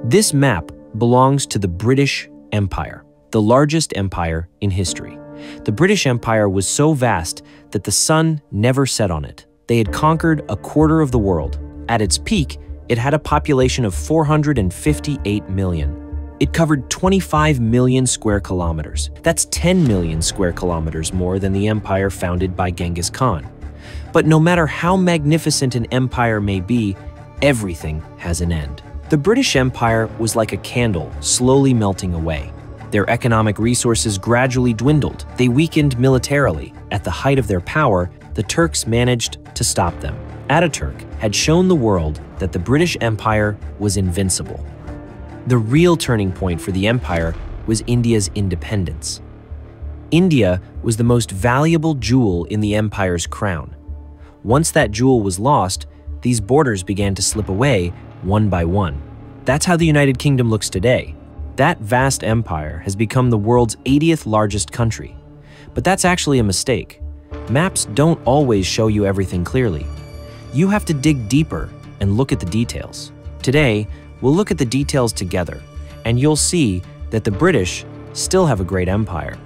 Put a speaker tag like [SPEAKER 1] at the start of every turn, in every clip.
[SPEAKER 1] This map belongs to the British Empire, the largest empire in history. The British Empire was so vast that the sun never set on it. They had conquered a quarter of the world. At its peak, it had a population of 458 million. It covered 25 million square kilometers. That's 10 million square kilometers more than the empire founded by Genghis Khan. But no matter how magnificent an empire may be, everything has an end. The British Empire was like a candle slowly melting away. Their economic resources gradually dwindled. They weakened militarily. At the height of their power, the Turks managed to stop them. Ataturk had shown the world that the British Empire was invincible. The real turning point for the empire was India's independence. India was the most valuable jewel in the empire's crown. Once that jewel was lost, these borders began to slip away one by one. That's how the United Kingdom looks today. That vast empire has become the world's 80th largest country. But that's actually a mistake. Maps don't always show you everything clearly. You have to dig deeper and look at the details. Today, we'll look at the details together, and you'll see that the British still have a great empire.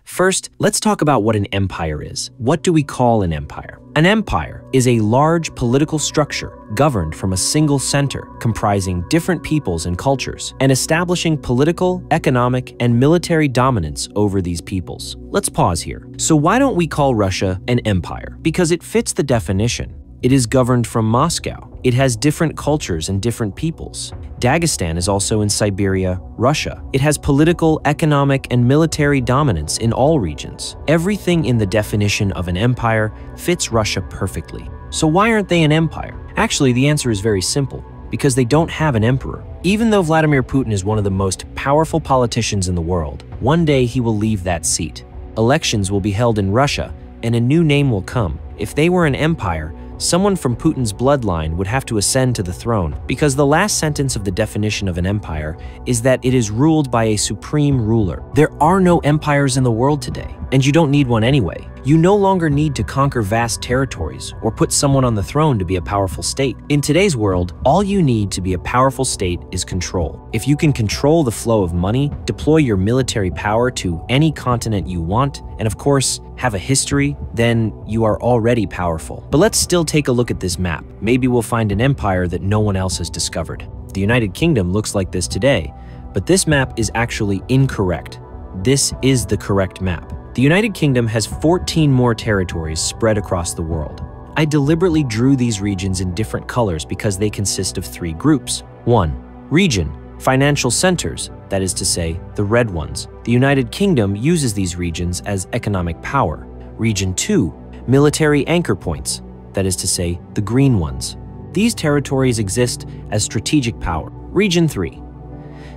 [SPEAKER 1] First, let's talk about what an empire is. What do we call an empire? An empire is a large political structure governed from a single center, comprising different peoples and cultures, and establishing political, economic, and military dominance over these peoples. Let's pause here. So why don't we call Russia an empire? Because it fits the definition. It is governed from Moscow. It has different cultures and different peoples. Dagestan is also in Siberia, Russia. It has political, economic, and military dominance in all regions. Everything in the definition of an empire fits Russia perfectly. So why aren't they an empire? Actually, the answer is very simple. Because they don't have an emperor. Even though Vladimir Putin is one of the most powerful politicians in the world, one day he will leave that seat. Elections will be held in Russia, and a new name will come. If they were an empire, someone from Putin's bloodline would have to ascend to the throne, because the last sentence of the definition of an empire is that it is ruled by a supreme ruler. There are no empires in the world today, and you don't need one anyway. You no longer need to conquer vast territories or put someone on the throne to be a powerful state. In today's world, all you need to be a powerful state is control. If you can control the flow of money, deploy your military power to any continent you want, and of course, have a history, then you are already powerful. But let's still take a look at this map. Maybe we'll find an empire that no one else has discovered. The United Kingdom looks like this today, but this map is actually incorrect. This is the correct map. The United Kingdom has 14 more territories spread across the world. I deliberately drew these regions in different colors because they consist of 3 groups. 1. Region. Financial centers, that is to say, the red ones. The United Kingdom uses these regions as economic power. Region 2. Military anchor points, that is to say, the green ones. These territories exist as strategic power. Region 3.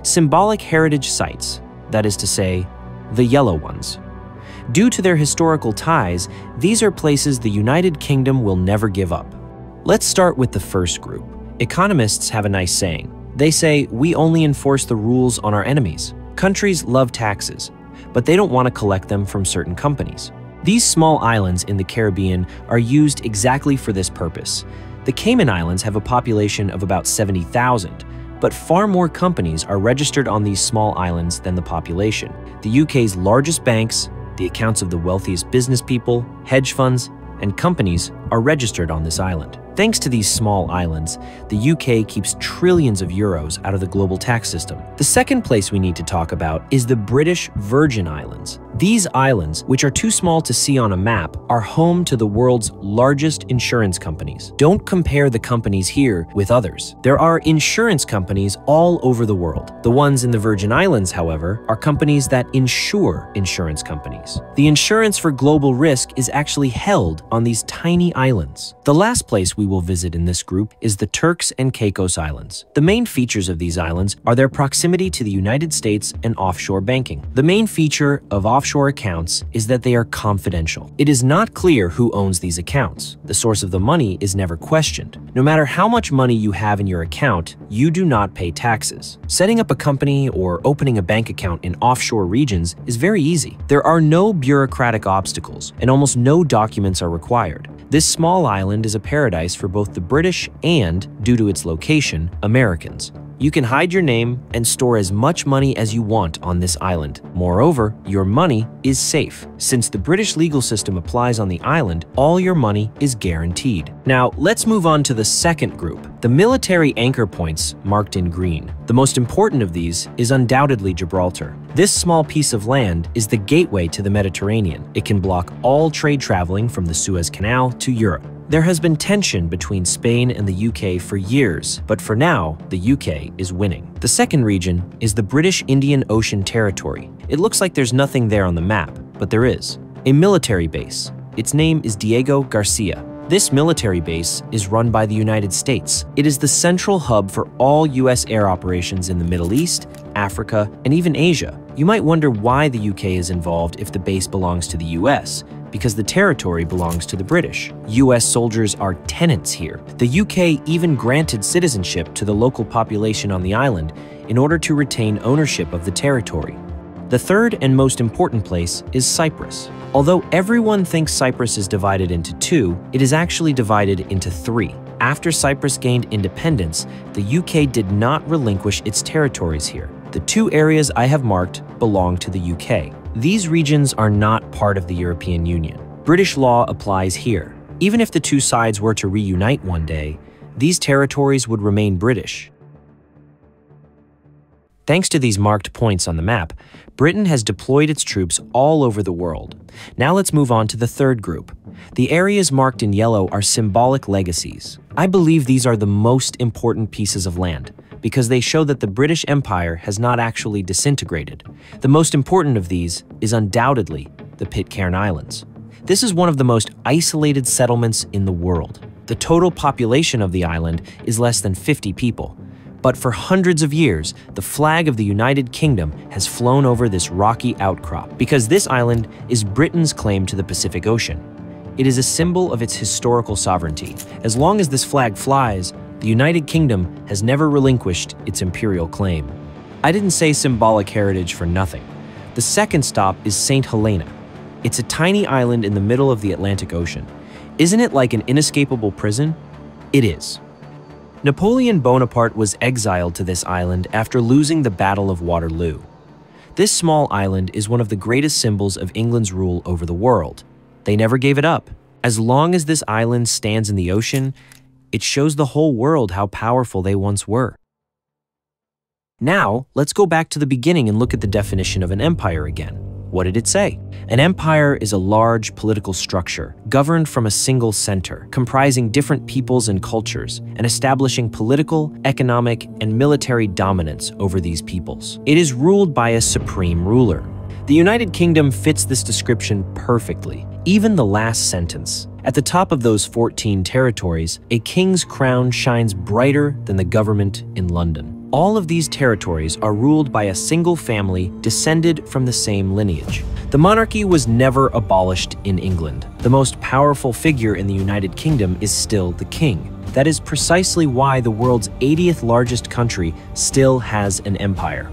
[SPEAKER 1] Symbolic heritage sites, that is to say, the yellow ones. Due to their historical ties, these are places the United Kingdom will never give up. Let's start with the first group. Economists have a nice saying. They say, we only enforce the rules on our enemies. Countries love taxes, but they don't want to collect them from certain companies. These small islands in the Caribbean are used exactly for this purpose. The Cayman Islands have a population of about 70,000, but far more companies are registered on these small islands than the population. The UK's largest banks, the accounts of the wealthiest business people, hedge funds, and companies are registered on this island. Thanks to these small islands, the UK keeps trillions of euros out of the global tax system. The second place we need to talk about is the British Virgin Islands. These islands, which are too small to see on a map, are home to the world's largest insurance companies. Don't compare the companies here with others. There are insurance companies all over the world. The ones in the Virgin Islands, however, are companies that insure insurance companies. The insurance for global risk is actually held on these tiny islands. The last place we will visit in this group is the Turks and Caicos Islands. The main features of these islands are their proximity to the United States and offshore banking. The main feature of offshore offshore accounts is that they are confidential. It is not clear who owns these accounts. The source of the money is never questioned. No matter how much money you have in your account, you do not pay taxes. Setting up a company or opening a bank account in offshore regions is very easy. There are no bureaucratic obstacles, and almost no documents are required. This small island is a paradise for both the British and, due to its location, Americans. You can hide your name and store as much money as you want on this island. Moreover, your money is safe. Since the British legal system applies on the island, all your money is guaranteed. Now, let's move on to the second group, the military anchor points marked in green. The most important of these is undoubtedly Gibraltar. This small piece of land is the gateway to the Mediterranean. It can block all trade traveling from the Suez Canal to Europe. There has been tension between Spain and the UK for years, but for now, the UK is winning. The second region is the British Indian Ocean Territory. It looks like there's nothing there on the map, but there is. A military base. Its name is Diego Garcia. This military base is run by the United States. It is the central hub for all US air operations in the Middle East, Africa, and even Asia. You might wonder why the UK is involved if the base belongs to the US, because the territory belongs to the British. US soldiers are tenants here. The UK even granted citizenship to the local population on the island in order to retain ownership of the territory. The third and most important place is Cyprus. Although everyone thinks Cyprus is divided into two, it is actually divided into three. After Cyprus gained independence, the UK did not relinquish its territories here. The two areas I have marked belong to the UK. These regions are not part of the European Union. British law applies here. Even if the two sides were to reunite one day, these territories would remain British. Thanks to these marked points on the map, Britain has deployed its troops all over the world. Now let's move on to the third group. The areas marked in yellow are symbolic legacies. I believe these are the most important pieces of land, because they show that the British Empire has not actually disintegrated. The most important of these is undoubtedly the Pitcairn Islands. This is one of the most isolated settlements in the world. The total population of the island is less than 50 people. But for hundreds of years, the flag of the United Kingdom has flown over this rocky outcrop because this island is Britain's claim to the Pacific Ocean. It is a symbol of its historical sovereignty. As long as this flag flies, the United Kingdom has never relinquished its imperial claim. I didn't say symbolic heritage for nothing. The second stop is St. Helena. It's a tiny island in the middle of the Atlantic Ocean. Isn't it like an inescapable prison? It is. Napoleon Bonaparte was exiled to this island after losing the Battle of Waterloo. This small island is one of the greatest symbols of England's rule over the world. They never gave it up. As long as this island stands in the ocean, it shows the whole world how powerful they once were. Now, let's go back to the beginning and look at the definition of an empire again. What did it say? An empire is a large political structure, governed from a single center, comprising different peoples and cultures, and establishing political, economic, and military dominance over these peoples. It is ruled by a supreme ruler. The United Kingdom fits this description perfectly. Even the last sentence. At the top of those 14 territories, a king's crown shines brighter than the government in London. All of these territories are ruled by a single family descended from the same lineage. The monarchy was never abolished in England. The most powerful figure in the United Kingdom is still the king. That is precisely why the world's 80th largest country still has an empire.